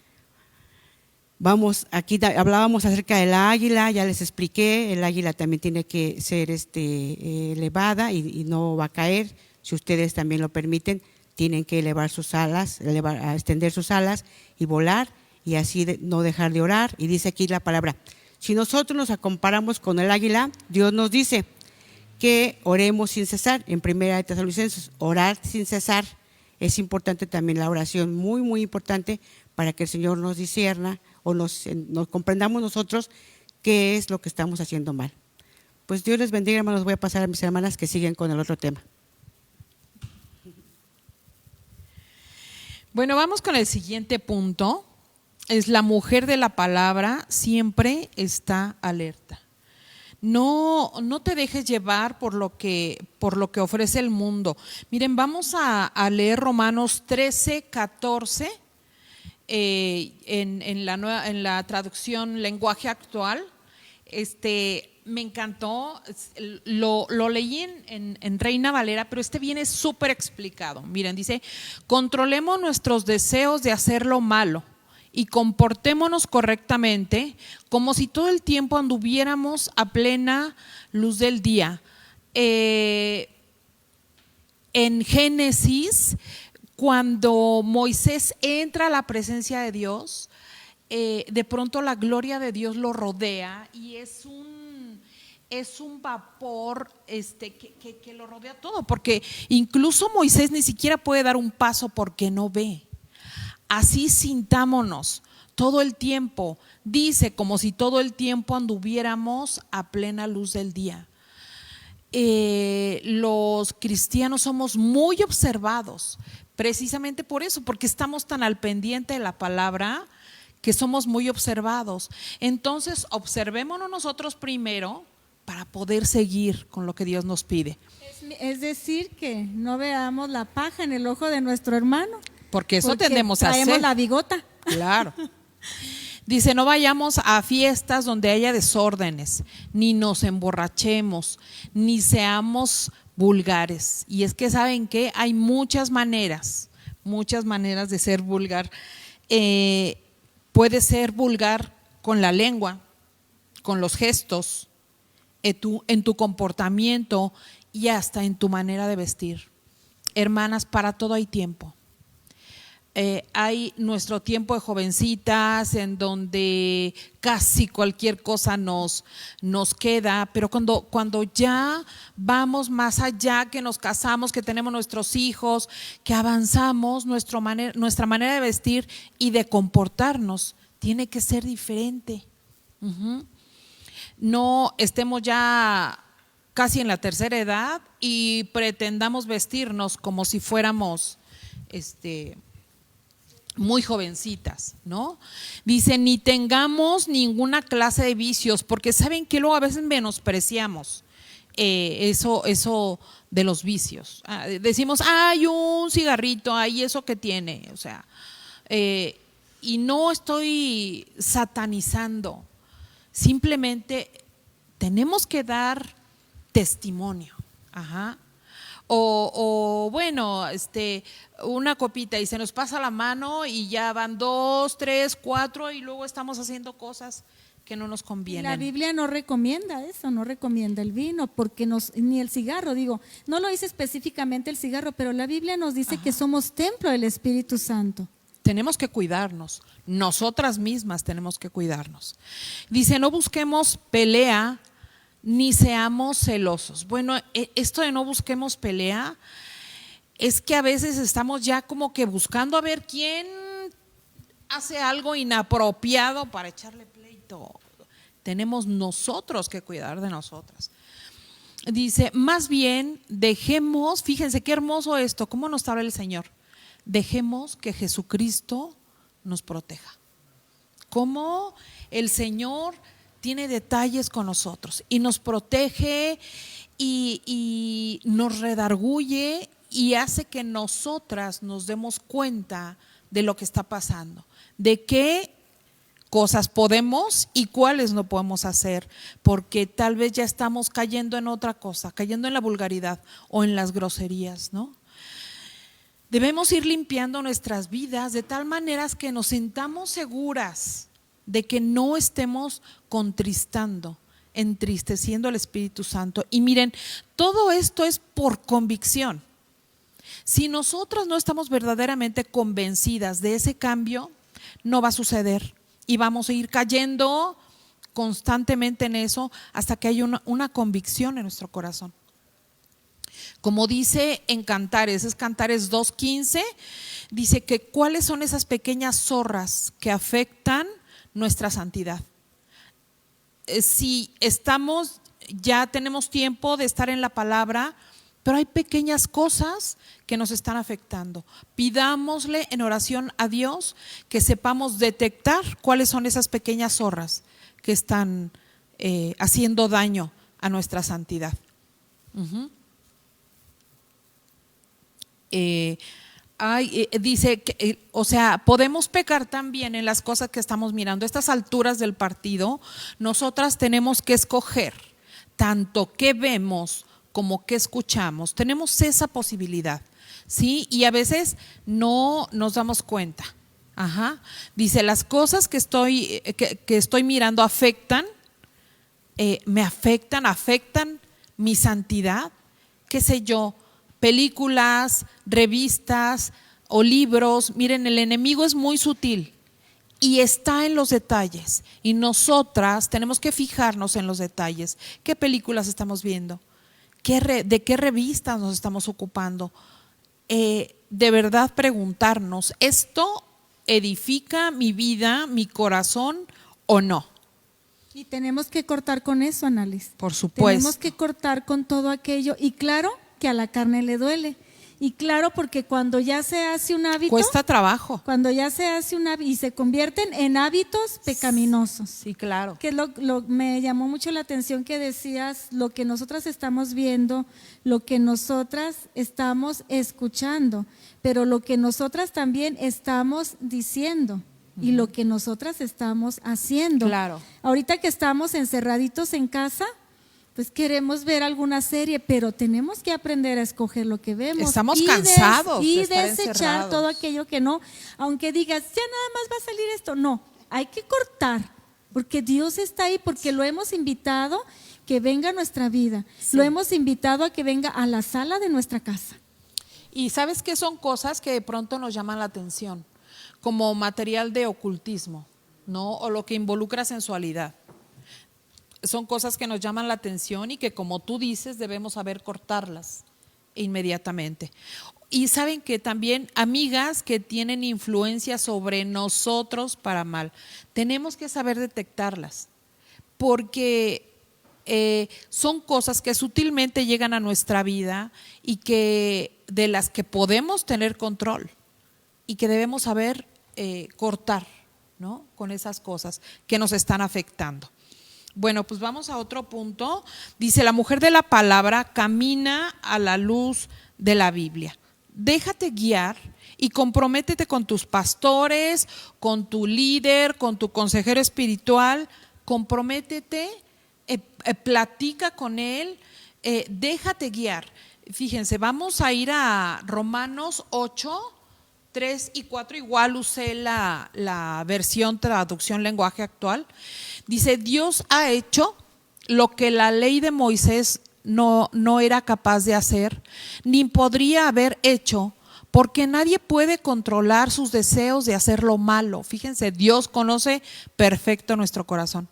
Aquí hablábamos acerca del águila, ya les expliqué, el águila también tiene que ser elevada y no va a caer. Si ustedes también lo permiten, tienen que elevar sus alas, extender sus alas y volar, y así no dejar de orar. Y dice aquí la palabra, si nosotros nos comparamos con el águila, Dios nos dice que oremos sin cesar. En 1 Tesalonicenses, orar sin cesar. Es importante también la oración, muy, muy importante, para que el Señor nos discierna o nos comprendamos nosotros qué es lo que estamos haciendo mal. Pues Dios les bendiga, hermanos. Voy a pasar a mis hermanas que siguen con el otro tema. Bueno, vamos con el siguiente punto. Es la mujer de la palabra siempre está alerta. No te dejes llevar por lo que ofrece el mundo. Miren, vamos a leer Romanos 13:14 en la traducción lenguaje actual. Me encantó, lo leí en Reina Valera, pero viene súper explicado. Miren, dice: controlemos nuestros deseos de hacer lo malo y comportémonos correctamente, como si todo el tiempo anduviéramos a plena luz del día. En Génesis, cuando Moisés entra a la presencia de Dios, de pronto la gloria de Dios lo rodea y es un vapor que lo rodea todo, porque incluso Moisés ni siquiera puede dar un paso porque no ve. Así sintámonos todo el tiempo, dice, como si todo el tiempo anduviéramos a plena luz del día. Los cristianos somos muy observados, precisamente por eso, porque estamos tan al pendiente de la palabra, que somos muy observados. Entonces, observémonos nosotros primero para poder seguir con lo que Dios nos pide. Es decir, que no veamos la paja en el ojo de nuestro hermano. Porque eso tendemos a hacer. Traemos la bigota. Claro. Dice: no vayamos a fiestas donde haya desórdenes, ni nos emborrachemos, ni seamos vulgares. Y es que, ¿saben qué? Hay muchas maneras de ser vulgar. Puede ser vulgar con la lengua, con los gestos, en tu comportamiento y hasta en tu manera de vestir. Hermanas, para todo hay tiempo. Hay nuestro tiempo de jovencitas en donde casi cualquier cosa nos queda, pero cuando ya vamos más allá, que nos casamos, que tenemos nuestros hijos, que avanzamos, nuestra manera de vestir y de comportarnos tiene que ser diferente. No estemos ya casi en la tercera edad y pretendamos vestirnos como si fuéramos muy jovencitas, ¿no? Dice: ni tengamos ninguna clase de vicios, porque saben que luego a veces menospreciamos eso de los vicios. Decimos: hay un cigarrito, hay eso que tiene, o sea, y no estoy satanizando, simplemente tenemos que dar testimonio. O bueno, una copita y se nos pasa la mano y ya van 2, 3, 4 y luego estamos haciendo cosas que no nos convienen. La Biblia no recomienda eso, no recomienda el vino, porque ni el cigarro, no lo dice específicamente el cigarro, pero la Biblia nos dice que somos templo del Espíritu Santo. Tenemos que cuidarnos, nosotras mismas tenemos que cuidarnos. Dice: no busquemos pelea ni seamos celosos. Bueno, esto de no busquemos pelea es que a veces estamos ya como que buscando a ver quién hace algo inapropiado para echarle pleito. Tenemos nosotros que cuidar de nosotras. Dice: más bien dejemos, fíjense qué hermoso esto, cómo nos habla el Señor, dejemos que Jesucristo nos proteja. Cómo el Señor tiene detalles con nosotros y nos protege y nos redarguye y hace que nosotras nos demos cuenta de lo que está pasando, de qué cosas podemos y cuáles no podemos hacer, porque tal vez ya estamos cayendo en otra cosa, cayendo en la vulgaridad o en las groserías, ¿no? Debemos ir limpiando nuestras vidas de tal manera que nos sintamos seguras de que no estemos contristando, entristeciendo al Espíritu Santo. Y miren, todo esto es por convicción. Si nosotros no estamos verdaderamente convencidas de ese cambio, no va a suceder y vamos a ir cayendo constantemente en eso hasta que haya una convicción en nuestro corazón. Como dice en Cantares, es Cantares 2:15, dice que cuáles son esas pequeñas zorras que afectan nuestra santidad. Si ya tenemos tiempo de estar en la palabra, pero hay pequeñas cosas que nos están afectando. Pidámosle en oración a Dios que sepamos detectar cuáles son esas pequeñas zorras que están haciendo daño a nuestra santidad. Ay, dice que, o sea, podemos pecar también en las cosas que estamos mirando. A estas alturas del partido, nosotras tenemos que escoger tanto qué vemos como qué escuchamos. Tenemos esa posibilidad, ¿sí? Y a veces no nos damos cuenta. Ajá. Dice, las cosas que estoy mirando afectan, me afectan mi santidad, qué sé yo. Películas, revistas o libros. Miren, el enemigo es muy sutil y está en los detalles, y nosotras tenemos que fijarnos en los detalles. ¿Qué películas estamos viendo? ¿De qué revistas nos estamos ocupando? De verdad preguntarnos, ¿esto edifica mi vida, mi corazón o no? Y tenemos que cortar con eso, Annalise. Por supuesto. Tenemos que cortar con todo aquello, y claro que a la carne le duele, y claro, porque cuando ya se hace un hábito, cuesta trabajo. Cuando ya se hace un hábito y se convierten en hábitos pecaminosos. Sí, claro. Que me llamó mucho la atención que decías lo que nosotras estamos viendo, lo que nosotras estamos escuchando, pero lo que nosotras también estamos diciendo y lo que nosotras estamos haciendo. Claro. Ahorita que estamos encerraditos en casa, pues queremos ver alguna serie, pero tenemos que aprender a escoger lo que vemos. Estamos cansados y de estar desechar encerrados. todo aquello que no, aunque digas, ya nada más va a salir esto. No, hay que cortar, porque Dios está ahí, porque lo hemos invitado que venga a nuestra vida. Sí. Lo hemos invitado a que venga a la sala de nuestra casa. Y ¿sabes qué? Son cosas que de pronto nos llaman la atención, como material de ocultismo, ¿no? O lo que involucra sensualidad. Son cosas que nos llaman la atención y que, como tú dices, debemos saber cortarlas inmediatamente. Y saben que también amigas que tienen influencia sobre nosotros para mal, tenemos que saber detectarlas, porque son cosas que sutilmente llegan a nuestra vida y que de las que podemos tener control y que debemos saber cortar, ¿no? Con esas cosas que nos están afectando. Bueno, pues vamos a otro punto. Dice, la mujer de la palabra camina a la luz de la Biblia. Déjate guiar y comprométete con tus pastores, con tu líder, con tu consejero espiritual. Comprométete, platica con él, déjate guiar. Fíjense, vamos a ir a Romanos 8, 3 y 4, igual usé la versión traducción lenguaje actual. Dice, Dios ha hecho lo que la ley de Moisés no era capaz de hacer, ni podría haber hecho, porque nadie puede controlar sus deseos de hacer lo malo. Fíjense, Dios conoce perfecto nuestro corazón.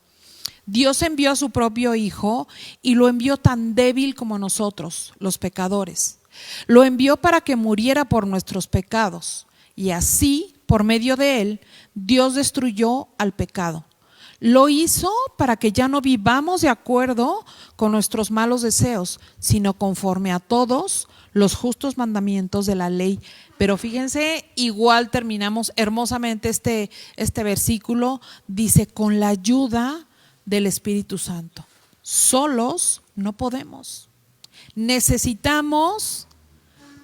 Dios envió a su propio Hijo y lo envió tan débil como nosotros, los pecadores. Lo envió para que muriera por nuestros pecados, y así, por medio de él, Dios destruyó al pecado. Lo hizo para que ya no vivamos de acuerdo con nuestros malos deseos, sino conforme a todos los justos mandamientos de la ley. Pero fíjense, igual terminamos hermosamente este versículo. Dice, con la ayuda del Espíritu Santo. Solos no podemos. Necesitamos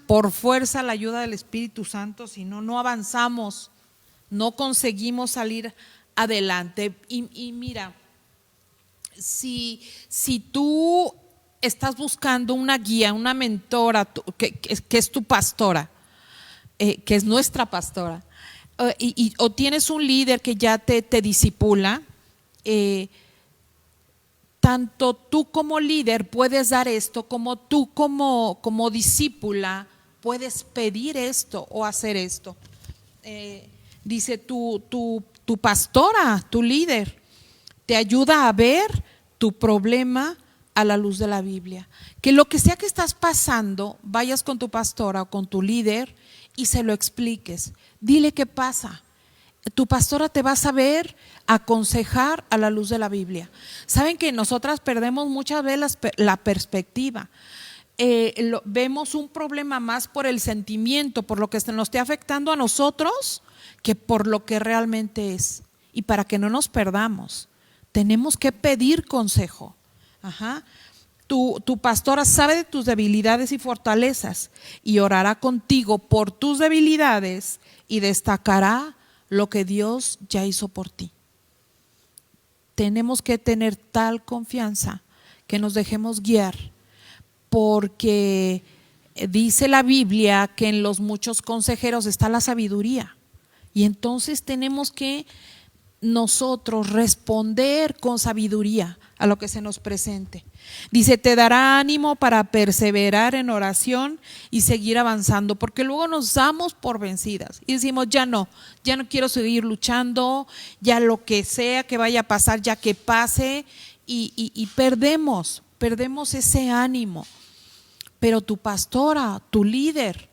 por fuerza la ayuda del Espíritu Santo, si no, no avanzamos, no conseguimos salir adelante. Y mira, si tú estás buscando una guía, una mentora que es tu pastora, que es nuestra pastora, o tienes un líder que ya te discipula, tanto tú como líder puedes dar esto, como tú como discípula puedes pedir esto o hacer esto. Dice tu pastora, tu líder, te ayuda a ver tu problema a la luz de la Biblia. Que lo que sea que estás pasando, vayas con tu pastora o con tu líder y se lo expliques. Dile qué pasa. Tu pastora te va a saber aconsejar a la luz de la Biblia. Saben que nosotras perdemos muchas veces la perspectiva. Vemos un problema más por el sentimiento, por lo que nos esté afectando a nosotros, que por lo que realmente es. Y para que no nos perdamos, tenemos que pedir consejo. Ajá. tu pastora sabe de tus debilidades y fortalezas y orará contigo por tus debilidades y destacará lo que Dios ya hizo por ti. Tenemos que tener tal confianza que nos dejemos guiar, porque dice la Biblia que en los muchos consejeros está la sabiduría, y entonces tenemos que nosotros responder con sabiduría a lo que se nos presente. Dice, te dará ánimo para perseverar en oración y seguir avanzando, porque luego nos damos por vencidas y decimos, ya no quiero seguir luchando, ya lo que sea que vaya a pasar, ya que pase, y perdemos ese ánimo. Pero tu pastora, tu líder,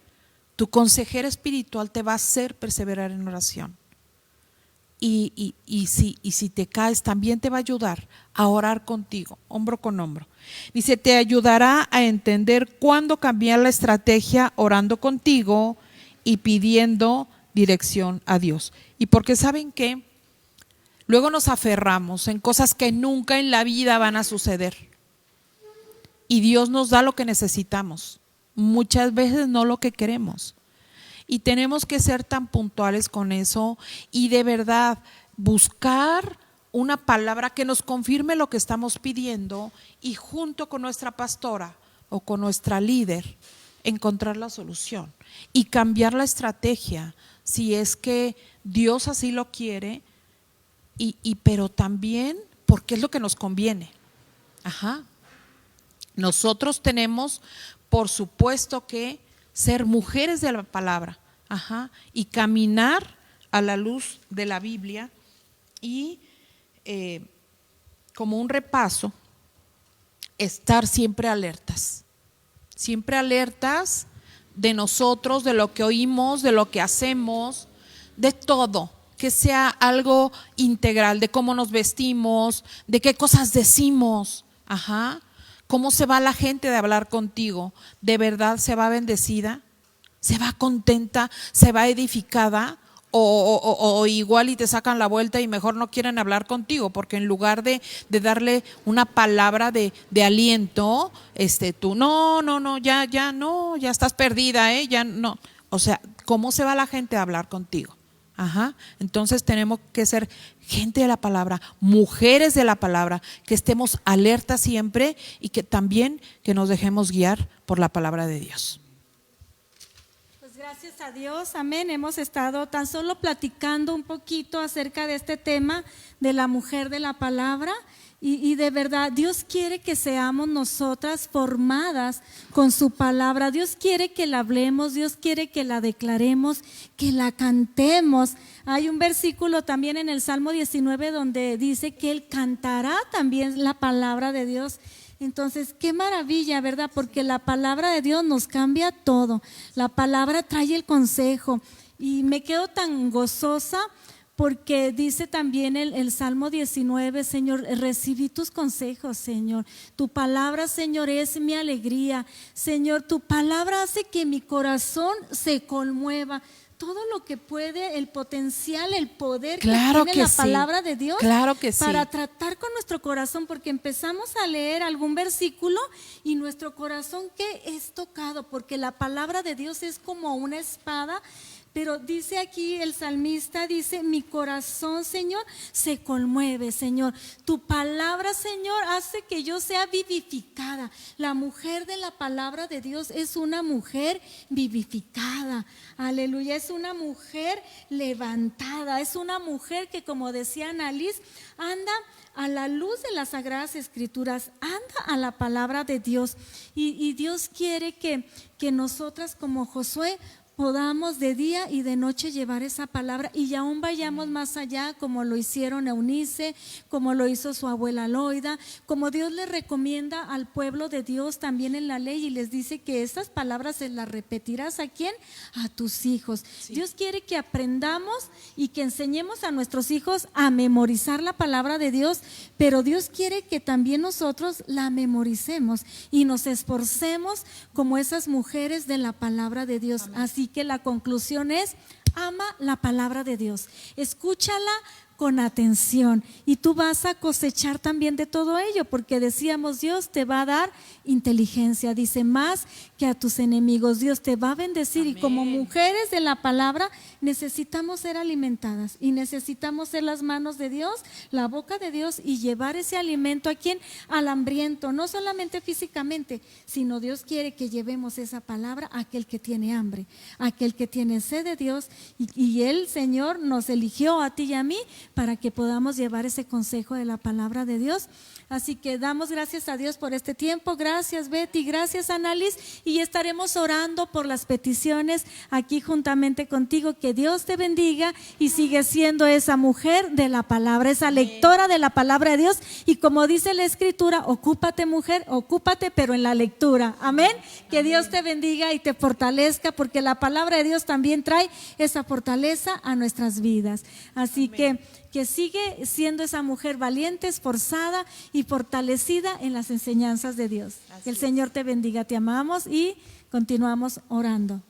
tu consejera espiritual te va a hacer perseverar en oración. Y si te caes, también te va a ayudar a orar contigo, hombro con hombro. Dice, te ayudará a entender cuándo cambiar la estrategia orando contigo y pidiendo dirección a Dios. Y porque ¿saben qué? Luego nos aferramos en cosas que nunca en la vida van a suceder. Y Dios nos da lo que necesitamos, muchas veces no lo que queremos. Y tenemos que ser tan puntuales con eso y de verdad buscar una palabra que nos confirme lo que estamos pidiendo, y junto con nuestra pastora o con nuestra líder encontrar la solución y cambiar la estrategia si es que Dios así lo quiere, pero también porque es lo que nos conviene. Nosotros tenemos, por supuesto, que ser mujeres de la palabra, y caminar a la luz de la Biblia, y como un repaso, estar siempre alertas de nosotros, de lo que oímos, de lo que hacemos, de todo, que sea algo integral, de cómo nos vestimos, de qué cosas decimos, cómo se va la gente de hablar contigo. ¿De verdad se va bendecida? ¿Se va contenta? ¿Se va edificada? O igual y te sacan la vuelta y mejor no quieren hablar contigo, porque en lugar de darle una palabra de aliento, tú ya estás perdida, ya no. O sea, ¿cómo se va la gente a hablar contigo? Entonces tenemos que ser gente de la palabra, mujeres de la palabra, que estemos alertas siempre y que también que nos dejemos guiar por la palabra de Dios. Gracias a Dios, amén. Hemos estado tan solo platicando un poquito acerca de este tema de la mujer de la palabra, y de verdad Dios quiere que seamos nosotras formadas con su palabra. Dios quiere que la hablemos, Dios quiere que la declaremos, que la cantemos. Hay un versículo también en el Salmo 19 donde dice que Él cantará también la palabra de Dios. Entonces, qué maravilla, ¿verdad? Porque la palabra de Dios nos cambia todo. La palabra trae el consejo, y me quedo tan gozosa porque dice también el Salmo 19, Señor, recibí tus consejos, Señor. Tu palabra, Señor, es mi alegría. Señor, tu palabra hace que mi corazón se conmueva. Todo lo que puede, el potencial, el poder claro que tiene la sí. palabra de Dios, claro que para sí. tratar con nuestro corazón, porque empezamos a leer algún versículo y nuestro corazón que es tocado, porque la palabra de Dios es como una espada. Pero dice aquí el salmista, dice, mi corazón, Señor, se conmueve, Señor. Tu palabra, Señor, hace que yo sea vivificada. La mujer de la palabra de Dios es una mujer vivificada. Aleluya, es una mujer levantada, es una mujer que, como decía Annalise, anda a la luz de las Sagradas Escrituras, anda a la palabra de Dios. Y Dios quiere que nosotras, como Josué, podamos de día y de noche llevar esa palabra, y aún vayamos más allá, como lo hicieron Eunice, como lo hizo su abuela Loida, como Dios le recomienda al pueblo de Dios también en la ley, y les dice que estas palabras se las repetirás ¿a quién? A tus hijos. Sí. Dios quiere que aprendamos y que enseñemos a nuestros hijos a memorizar la palabra de Dios, pero Dios quiere que también nosotros la memoricemos y nos esforcemos como esas mujeres de la palabra de Dios. Amén. Así que la conclusión es: ama la palabra de Dios, escúchala con atención y tú vas a cosechar también de todo ello, porque decíamos, Dios te va a dar inteligencia, dice, más que a tus enemigos, Dios te va a bendecir. Amén. Y como mujeres de la palabra necesitamos ser alimentadas y necesitamos ser las manos de Dios, la boca de Dios, y llevar ese alimento a quien, al hambriento, no solamente físicamente, sino Dios quiere que llevemos esa palabra a aquel que tiene hambre, a aquel que tiene sed de Dios, y el Señor nos eligió a ti y a mí para que podamos llevar ese consejo de la palabra de Dios. Así que damos gracias a Dios por este tiempo. Gracias, Betty, gracias, Annalise, y estaremos orando por las peticiones aquí juntamente contigo. Que Dios te bendiga y sigue siendo esa mujer de la palabra, esa lectora de la palabra de Dios, y como dice la Escritura, ocúpate, mujer, ocúpate, pero en la lectura. Amén. Que Dios te bendiga y te fortalezca, porque la palabra de Dios también trae esa fortaleza a nuestras vidas. Así que sigue siendo esa mujer valiente, esforzada y fortalecida en las enseñanzas de Dios. Que el Señor te bendiga, te amamos y continuamos orando.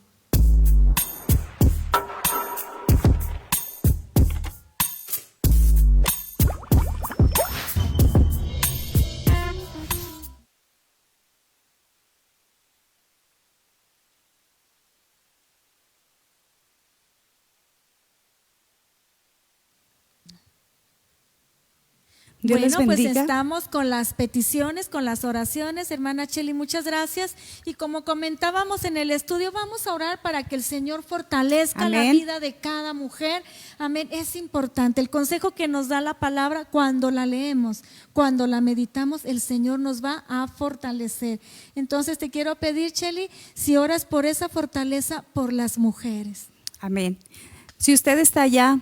Bueno, pues estamos con las peticiones, con las oraciones, hermana Cheli, muchas gracias. Y como comentábamos en el estudio, vamos a orar para que el Señor fortalezca Amén. La vida de cada mujer. Amén, es importante. El consejo que nos da la palabra cuando la leemos, cuando la meditamos, el Señor nos va a fortalecer. Entonces te quiero pedir, Cheli, si oras por esa fortaleza por las mujeres. Amén. Si usted está allá,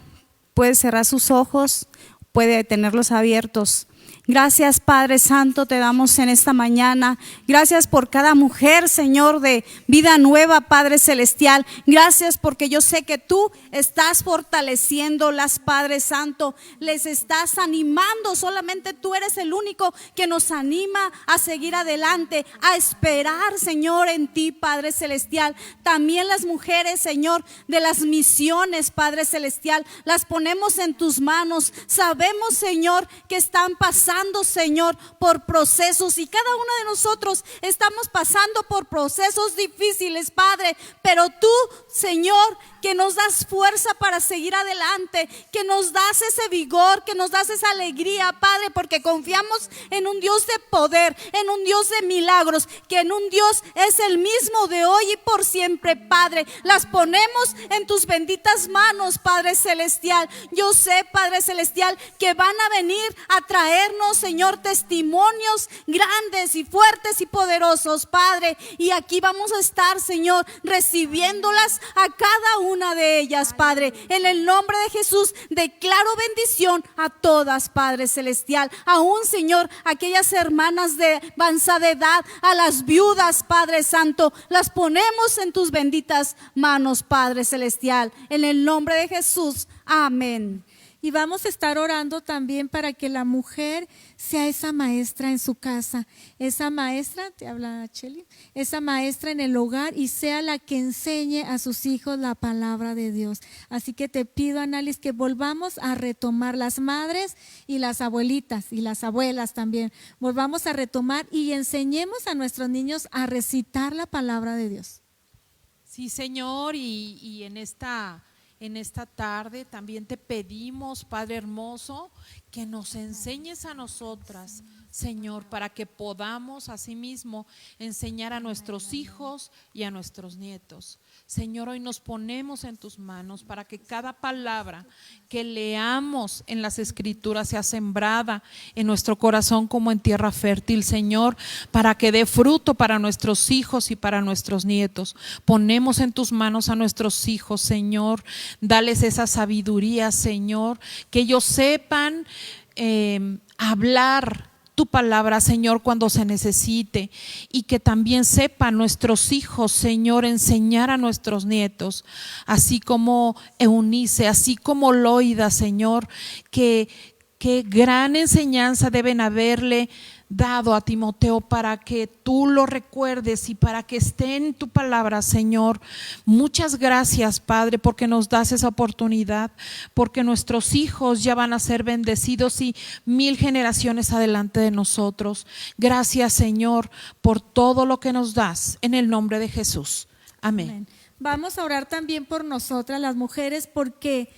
puede cerrar sus ojos, puede tenerlos abiertos. Gracias, Padre Santo, te damos en esta mañana. Gracias por cada mujer, Señor, de vida nueva, Padre Celestial. Gracias porque yo sé que tú estás fortaleciéndolas, Padre Santo. Les estás animando. Solamente tú eres el único que nos anima a seguir adelante, a esperar, Señor, en ti, Padre Celestial. También las mujeres, Señor, de las misiones, Padre Celestial, las ponemos en tus manos. Sabemos, Señor, que están pasando, Señor, por procesos, y cada uno de nosotros estamos pasando por procesos difíciles, Padre, pero tú, Señor, que nos das fuerza para seguir adelante, que nos das ese vigor, que nos das esa alegría, Padre, porque confiamos en un Dios de poder, en un Dios de milagros, que en un Dios es el mismo de hoy y por siempre, Padre. Las ponemos en tus benditas manos, Padre Celestial. Yo sé, Padre Celestial, que van a venir a traernos, Señor, testimonios grandes y fuertes y poderosos, Padre, y aquí vamos a estar, Señor, recibiéndolas a cada una de ellas, Padre. En el nombre de Jesús declaro bendición a todas, Padre Celestial. Aún, Señor, aquellas hermanas de avanzada edad, a las viudas, Padre Santo, las ponemos en tus benditas manos, Padre Celestial. En el nombre de Jesús, amén. Y vamos a estar orando también para que la mujer sea esa maestra en su casa, esa maestra, te habla Cheli, esa maestra en el hogar, y sea la que enseñe a sus hijos la palabra de Dios. Así que te pido, Annalise, que volvamos a retomar, las madres y las abuelitas y las abuelas también, volvamos a retomar y enseñemos a nuestros niños a recitar la palabra de Dios. Sí, Señor, y en esta tarde también te pedimos, Padre hermoso, que nos enseñes a nosotras, Señor, para que podamos asimismo enseñar a nuestros hijos y a nuestros nietos. Señor, hoy nos ponemos en tus manos para que cada palabra que leamos en las Escrituras sea sembrada en nuestro corazón como en tierra fértil, Señor, para que dé fruto para nuestros hijos y para nuestros nietos. Ponemos en tus manos a nuestros hijos, Señor, dales esa sabiduría, Señor, que ellos sepan hablar tu palabra, Señor, cuando se necesite, y que también sepan nuestros hijos, Señor, enseñar a nuestros nietos, así como Eunice, así como Loida, Señor, que qué gran enseñanza deben haberle dado a Timoteo para que tú lo recuerdes y para que esté en tu palabra, Señor. Muchas gracias, Padre, porque nos das esa oportunidad, porque nuestros hijos ya van a ser bendecidos y 1000 generaciones adelante de nosotros. Gracias, Señor, por todo lo que nos das, en el nombre de Jesús. Amén. Amén. Vamos a orar también por nosotras, las mujeres, porque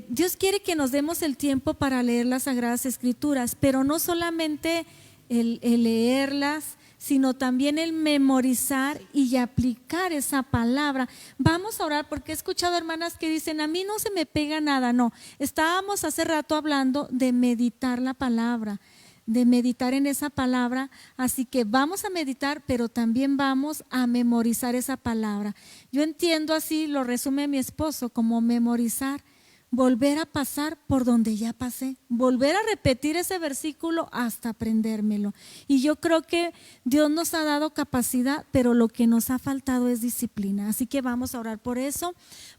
Dios quiere que nos demos el tiempo para leer las Sagradas Escrituras, pero no solamente el leerlas, sino también el memorizar y aplicar esa palabra. Vamos a orar, porque he escuchado hermanas que dicen, a mí no se me pega nada. No, estábamos hace rato hablando de meditar la palabra, de meditar en esa palabra, así que vamos a meditar, pero también vamos a memorizar esa palabra. Yo entiendo, así lo resume mi esposo, como memorizar, volver a pasar por donde ya pasé, volver a repetir ese versículo hasta aprendérmelo. Y yo creo que Dios nos ha dado capacidad, pero lo que nos ha faltado es disciplina. Así que vamos a orar por eso.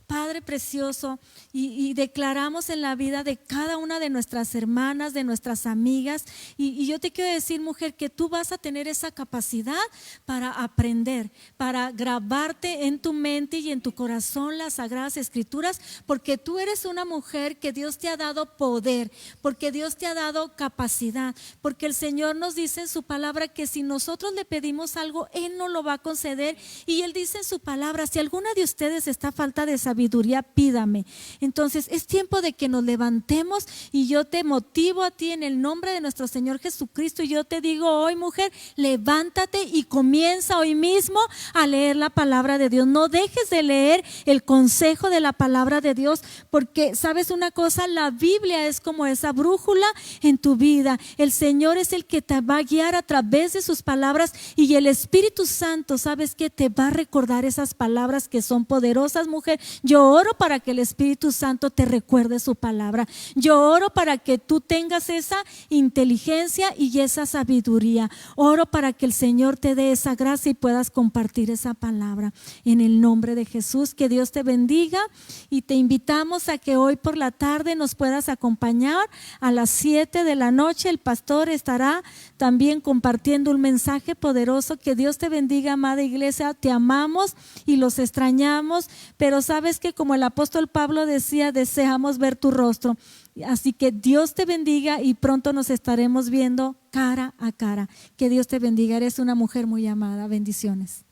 Padre precioso, y declaramos en la vida de cada una de nuestras hermanas, de nuestras amigas, y yo te quiero decir, mujer, que tú vas a tener esa capacidad para aprender, para grabarte en tu mente y en tu corazón las Sagradas Escrituras, porque tú eres una mujer que Dios te ha dado poder, porque Dios te ha dado capacidad, porque el Señor nos dice en su palabra que si nosotros le pedimos algo, Él nos lo va a conceder, y Él dice en su palabra, si alguna de ustedes está a falta de sabiduría, pídame. Entonces es tiempo de que nos levantemos, y yo te motivo a ti en el nombre de nuestro Señor Jesucristo, y yo te digo hoy, mujer, levántate y comienza hoy mismo a leer la palabra de Dios. No dejes de leer el consejo de la palabra de Dios, porque sabes una cosa, la Biblia es como esa brújula en tu vida. El Señor es el que te va a guiar a través de sus palabras, y el Espíritu Santo, sabes que te va a recordar esas palabras que son poderosas, mujer. Yo oro para que el Espíritu Santo te recuerde su palabra. Yo oro para que tú tengas esa inteligencia y esa sabiduría. Oro para que el Señor te dé esa gracia y puedas compartir esa palabra. En el nombre de Jesús, que Dios te bendiga, y te invitamos a que hoy por la tarde nos puedas acompañar a las 7 de la noche. El pastor estará también compartiendo un mensaje poderoso. Que Dios te bendiga, amada iglesia. Te amamos y los extrañamos, pero sabes que como el apóstol Pablo decía, deseamos ver tu rostro. Así que Dios te bendiga, y pronto nos estaremos viendo cara a cara. Que Dios te bendiga, eres una mujer muy amada. Bendiciones.